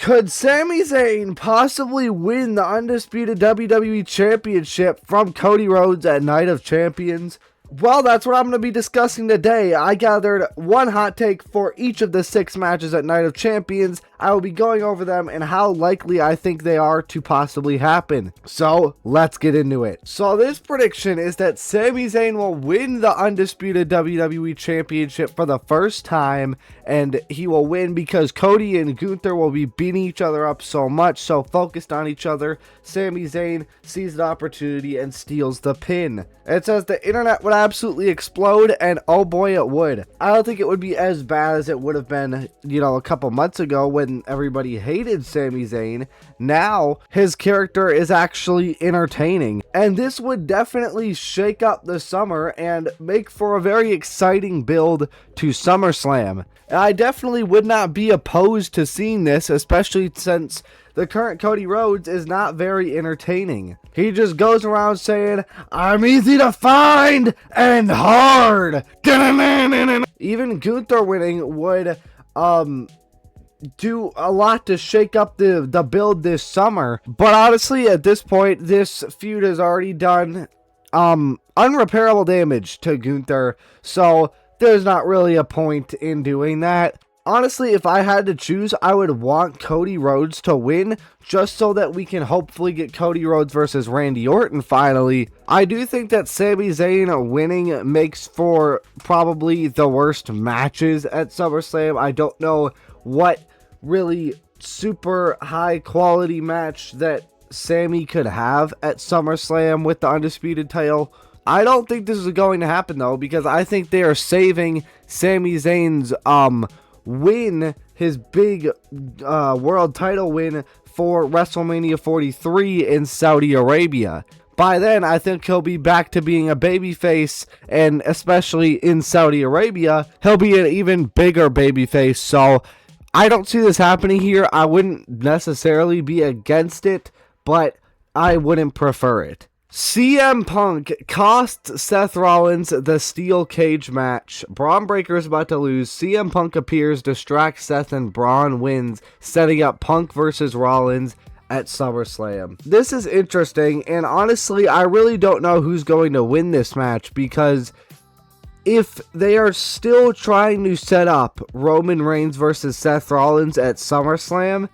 Could Sami Zayn possibly win the undisputed WWE Championship from Cody Rhodes at Night of Champions? Well, that's what I'm going to be discussing today. I gathered one hot take for each of the 6 matches at Night of Champions. I will be going over them and how likely I think they are to possibly happen. So, let's get into it. So, this prediction is that Sami Zayn will win the undisputed WWE Championship for the first time, and he will win because Cody and Gunther will be beating each other up so much, so focused on each other. Sami Zayn sees the opportunity and steals the pin. It says the internet would absolutely explode, and oh boy it would. I don't think it would be as bad as it would have been, a couple months ago when everybody hated Sami Zayn. Now his character is actually entertaining, and this would definitely shake up the summer and make for a very exciting build to SummerSlam. And I definitely would not be opposed to seeing this, especially since the current Cody Rhodes is not very entertaining. He just goes around saying, "I'm easy to find and hard." Even Gunther winning would do a lot to shake up the build this summer. But honestly, at this point, this feud has already done unrepairable damage to Gunther, so there's not really a point in doing that. Honestly, if I had to choose, I would want Cody Rhodes to win, just so that we can hopefully get Cody Rhodes versus Randy Orton finally. I do think that Sami Zayn winning makes for probably the worst matches at SummerSlam. I don't know what really super high quality match that Sami could have at SummerSlam with the undisputed title. I don't think this is going to happen though, because I think they are saving Sami Zayn's win, his big world title win, for WrestleMania 43 in Saudi Arabia. By then, I think he'll be back to being a babyface, and especially in Saudi Arabia, he'll be an even bigger babyface. So I don't see this happening here. I wouldn't necessarily be against it, but I wouldn't prefer it. CM Punk cost Seth Rollins the steel cage match. Braun Breaker is about to lose. CM Punk appears, distracts Seth, and Braun wins, setting up Punk versus Rollins at SummerSlam. This is interesting, and honestly, I really don't know who's going to win this match, because if they are still trying to set up Roman Reigns versus Seth Rollins at SummerSlam,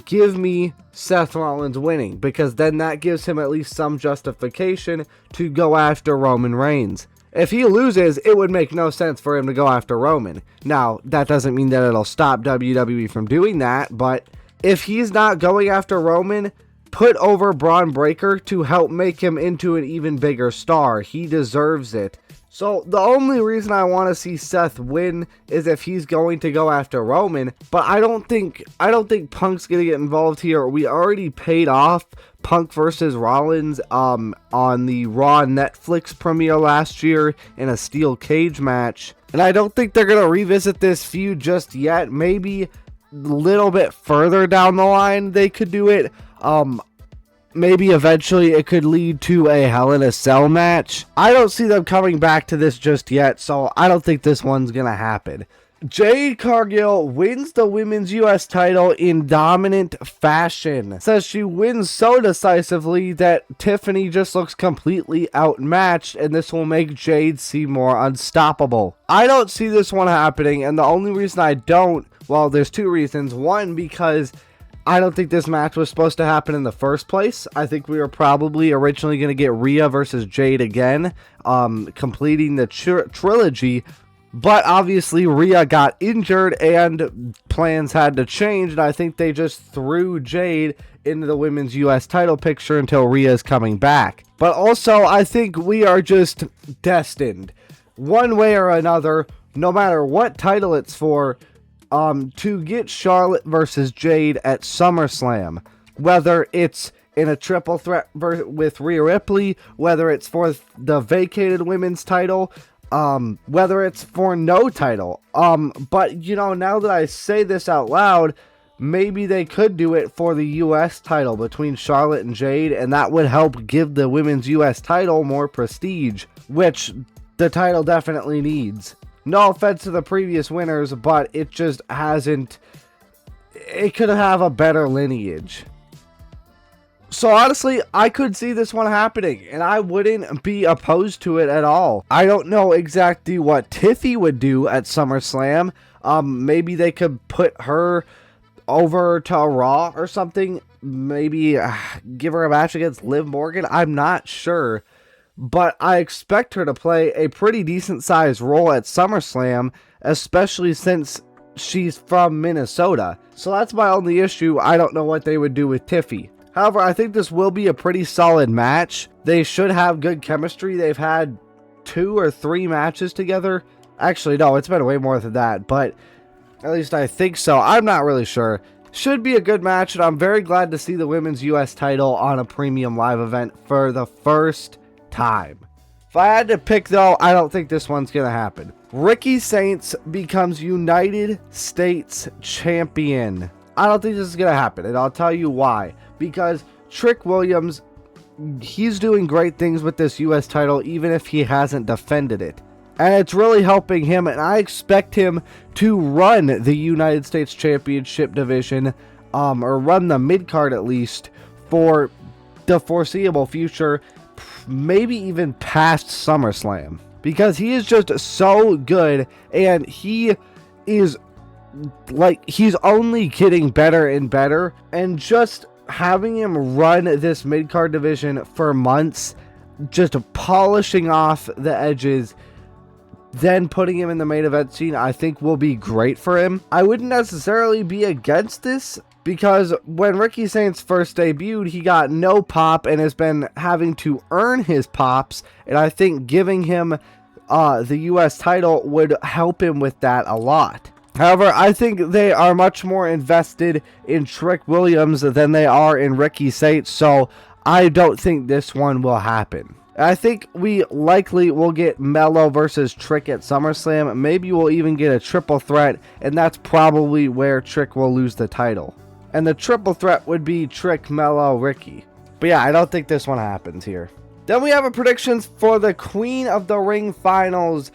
give me Seth Rollins winning, because then that gives him at least some justification to go after Roman Reigns. If he loses, it would make no sense for him to go after Roman. Now, that doesn't mean that it'll stop WWE from doing that, but if he's not going after Roman, put over Braun Breaker to help make him into an even bigger star. He deserves it. So the only reason I want to see Seth win is if he's going to go after Roman, but I don't think Punk's going to get involved here. We already paid off Punk versus Rollins on the Raw Netflix premiere last year in a steel cage match, and I don't think they're going to revisit this feud just yet. Maybe a little bit further down the line they could do it. Maybe eventually it could lead to a Hell in a Cell match. I don't see them coming back to this just yet, so I don't think this one's gonna happen. Jade Cargill wins the women's US title in dominant fashion. Says she wins so decisively that Tiffany just looks completely outmatched, and this will make Jade seem more unstoppable. I don't see this one happening, and the only reason I don't, well, there's 2 reasons. One, because I don't think this match was supposed to happen in the first place. I think we were probably originally going to get Rhea versus Jade again, completing the trilogy. But obviously Rhea got injured and plans had to change, and I think they just threw Jade into the women's US title picture until Rhea is coming back. But also, I think we are just destined, one way or another, no matter what title it's for, to get Charlotte versus Jade at SummerSlam. Whether it's in a triple threat with Rhea Ripley, whether it's for the vacated women's title, whether it's for no title. But now that I say this out loud, maybe they could do it for the US title between Charlotte and Jade, and that would help give the women's US title more prestige, which the title definitely needs. No offense to the previous winners, but it just hasn't it could have a better lineage. So honestly, I could see this one happening, and I wouldn't be opposed to it at all. I don't know exactly what Tiffy would do at SummerSlam. Maybe they could put her over to Raw or something. Maybe give her a match against Liv Morgan. I'm not sure. But I expect her to play a pretty decent sized role at SummerSlam, especially since she's from Minnesota. So that's my only issue. I don't know what they would do with Tiffy. However, I think this will be a pretty solid match. They should have good chemistry. They've had 2 or 3 matches together. Actually, no, it's been way more than that, but at least I think so. I'm not really sure. Should be a good match, and I'm very glad to see the Women's US title on a premium live event for the first time. If I had to pick, though, I don't think this one's going to happen. Ricky Saints becomes United States Champion. I don't think this is going to happen, and I'll tell you why. Because Trick Williams, he's doing great things with this US title, even if he hasn't defended it. And it's really helping him, and I expect him to run the United States Championship division, or run the mid-card at least, for the foreseeable future, maybe even past SummerSlam. Because he is just so good, and he is, like, he's only getting better and better, and just having him run this mid-card division for months, just polishing off the edges, then putting him in the main event scene, I think will be great for him. I wouldn't necessarily be against this, because when Ricky Saints first debuted, he got no pop and has been having to earn his pops, and I think giving him the US title would help him with that a lot. However, I think they are much more invested in Trick Williams than they are in Ricky Saints, so I don't think this one will happen. I think we likely will get Mello versus Trick at SummerSlam. Maybe we'll even get a triple threat, and that's probably where Trick will lose the title. And the triple threat would be Trick, Mello, Ricky. But yeah, I don't think this one happens here. Then we have a predictions for the Queen of the Ring finals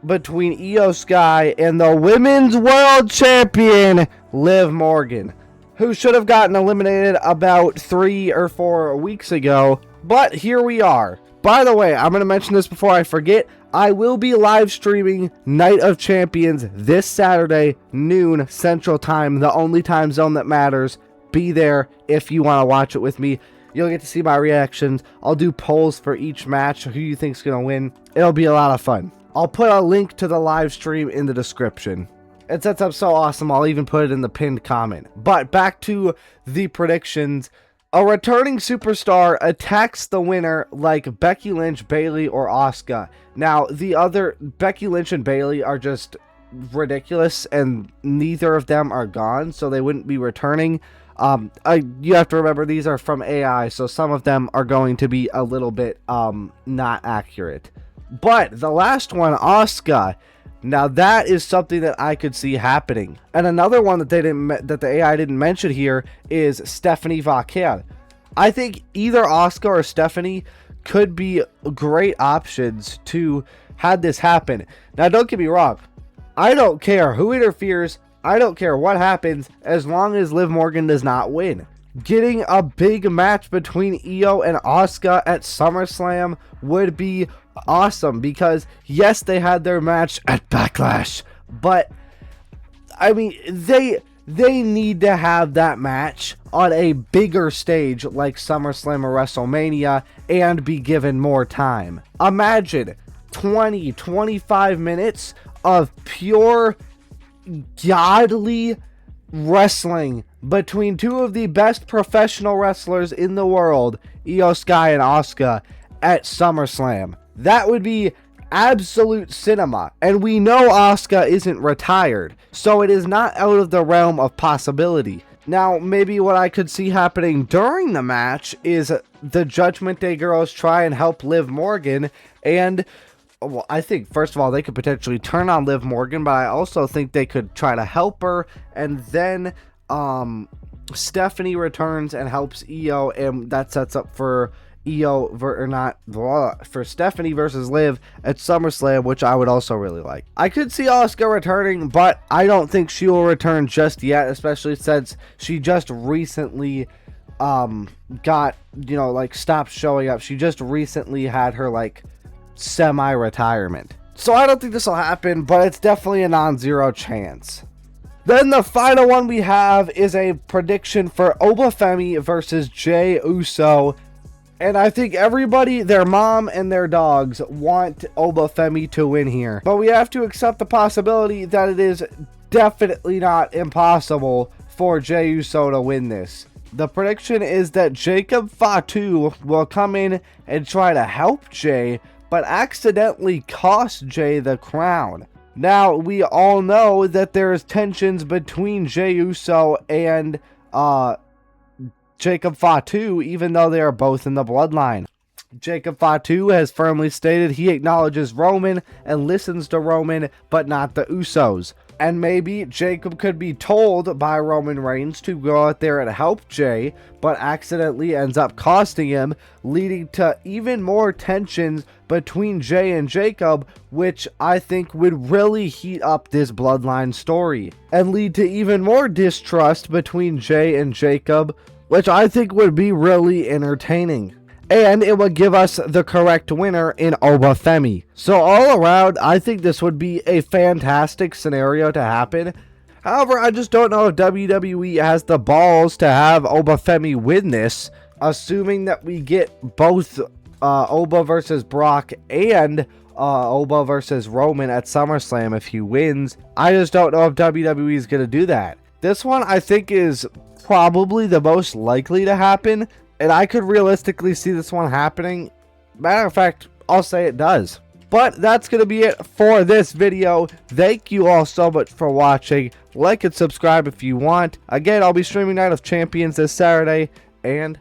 between Io Sky and the Women's World Champion, Liv Morgan, who should have gotten eliminated about 3 or 4 weeks ago. But here we are. By the way, I'm going to mention this before I forget. I will be live streaming Night of Champions this Saturday, noon Central Time, the only time zone that matters. Be there if you want to watch it with me. You'll get to see my reactions. I'll do polls for each match, who you think's going to win. It'll be a lot of fun. I'll put a link to the live stream in the description. It sets up so awesome, I'll even put it in the pinned comment. But back to the predictions. A returning superstar attacks the winner like Becky Lynch, Bayley, or Asuka. Now, the other, Becky Lynch and Bayley are just ridiculous, and neither of them are gone, so they wouldn't be returning. You have to remember, these are from AI, so some of them are going to be a little bit not accurate. But the last one, Asuka, now that is something that I could see happening. And another one that the AI didn't mention here is Stephanie Vaquer. I think either Asuka or Stephanie could be great options to have this happen. Now, don't get me wrong, I don't care who interferes, I don't care what happens, as long as Liv Morgan does not win. Getting a big match between Io and Asuka at SummerSlam would be awesome, because yes, they had their match at Backlash, but I mean, they need to have that match on a bigger stage like SummerSlam or WrestleMania and be given more time. Imagine 20-25 minutes of pure godly wrestling between two of the best professional wrestlers in the world, Io Sky and Asuka, at SummerSlam. That would be absolute cinema, and we know Asuka isn't retired, so it is not out of the realm of possibility. Now, maybe what I could see happening during the match is the Judgment Day girls try and help Liv Morgan, and well, I think, first of all, they could potentially turn on Liv Morgan, but I also think they could try to help her, and then Stephanie returns and helps Io, and that sets up for for Stephanie versus Liv at SummerSlam, which I would also really like. I could see Asuka returning, but I don't think she will return just yet, especially since she just recently got, like, stopped showing up. She just recently had her, like, semi-retirement. So I don't think this will happen, but it's definitely a non-zero chance. Then the final one we have is a prediction for Obafemi versus Jey Uso. And I think everybody, their mom and their dogs, want Obafemi to win here. But we have to accept the possibility that it is definitely not impossible for Jey Uso to win this. The prediction is that Jacob Fatu will come in and try to help Jey, but accidentally cost Jey the crown. Now, we all know that there's tensions between Jey Uso and Jacob Fatu, even though they are both in the bloodline. Jacob Fatu has firmly stated he acknowledges Roman and listens to Roman, but not the Usos. And maybe Jacob could be told by Roman Reigns to go out there and help Jey, but accidentally ends up costing him, leading to even more tensions between Jey and Jacob, which I think would really heat up this bloodline story, and lead to even more distrust between Jey and Jacob, which I think would be really entertaining. And it would give us the correct winner in Obafemi. So all around, I think this would be a fantastic scenario to happen. However, I just don't know if WWE has the balls to have Obafemi win this, assuming that we get both Oba versus Brock and Oba versus Roman at SummerSlam if he wins. I just don't know if WWE is going to do that. This one I think is probably the most likely to happen, and I could realistically see this one happening. Matter of fact, I'll say it does. But that's going to be it for this video. Thank you all so much for watching. Like and subscribe if you want. Again, I'll be streaming Night of Champions this Saturday, and